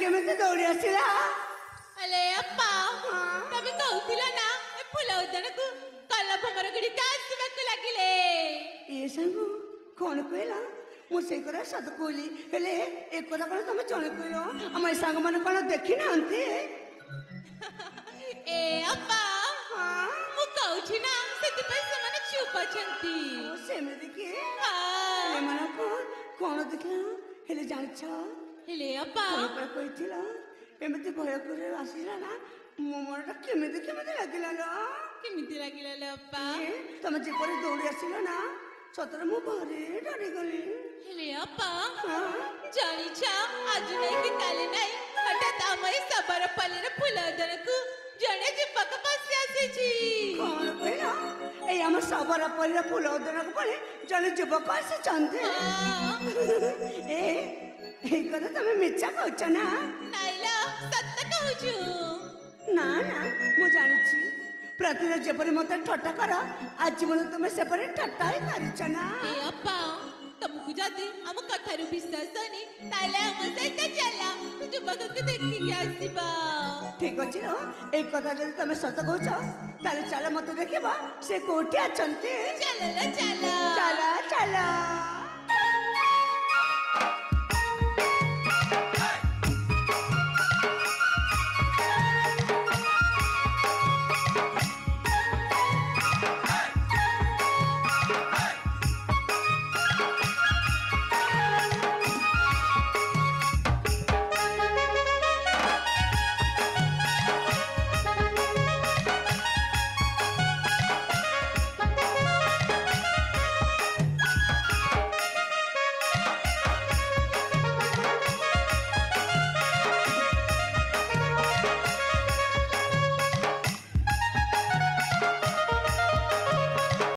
କେମିତି ଦୌଡ଼ି ଆସିଲା? अले अप्पा तमे कहूथिला ना ए फुल उद्यानକୁ କଲଭ ମରଗୁଡ଼ିକ ଆସିବାକୁ ଲାଗିଲେ। ଏ ସାଙ୍ଗ କ'ଣ କହିଲ? ମୁଁ ସେଇ କଥା ସତ କହିଲି, ହେଲେ ଏ କଥା କ'ଣ ତମେ ଜଣେ କହିଲ? ଆମ ଏ ସାଙ୍ଗମାନେ କ'ଣ ଦେଖିନାହାନ୍ତି? ଏ ଅପା ମୁଁ କହୁଛି ନା ସେଥିପାଇଁ ସେମାନେ ଚୁପ୍ ଅଛନ୍ତି। ସେମିତି କି? ଏମାନଙ୍କୁ କ'ଣ ଦେଖିଲା? ହେଲେ ଜାଣିଛ ହେଲେ ଅପା କହିଥିଲ ଏମିତି ଭୟ କରି ଆସିଲା ନା, ମୋ ମନଟା କେମିତି କେମିତି ଲାଗିଲା ଲୋ। କେମିତି ଲାଗିଲା ଲୋ ଅପା? ତମେ ଯେପରି ଦୌଡ଼ି ଆସିଲ ନା, ସତରେ ମୁଁ ଭାରି ଡରିଗଲି। ହେଲେ ଅପା ଜାଣିଛ ଆଜି ନାଇଁ କି କାଲି ନାଇଁ ହଠାତ୍ ଆମ ଏ ସବରପଲ୍ଲୀର ଫୁଲ ଉଦ୍ୟାନକୁ ଜଣେ ଯୁବକ ପଶି ଆସିଛି। କ'ଣ କହିଲ? ଏଇ ଆମ ସବରପଲ୍ଲୀର ଫୁଲ ଉଦ୍ୟାନକୁ ପଳେଇ ଜଣେ ଯୁବକ ଆସିଛନ୍ତି। ଏଇ କଥା ତମେ ମିଛ କହୁଛ ନା? ନାଇଁ ଲୋ ସତ କହୁଛୁ। ନା ନା ମୁଁ ଜାଣିଛି, ପ୍ରତିଦିନ ଯେପରି ମୋତେ ଠଟ୍ଟା କର, ଆଜି ମଧ୍ୟ ତୁମେ ସେପରି ଠଟ୍ଟା ହିଁ କରିଛ ନା? ଏ ଅପା ତମକୁ ଯଦି ଆମ କଥାରୁ ବିଶ୍ୱାସ ହଉନି ତାହେଲେ ଆମ ସହିତ ଚାଲ ଯୁବକକୁ ଦେଖିକି ଆସିବା। ଠିକ ଅଛି ଲୋ, ଏଇ କଥା ଯଦି ତମେ ସତ କହୁଛ ତାହେଲେ ଚାଲ ମୋତେ ଦେଖିବ ସେ କୋଉଠି ଅଛନ୍ତି। ଚାଲ ଲୋ ଚାଲ ଚାଲ ଚାଲ।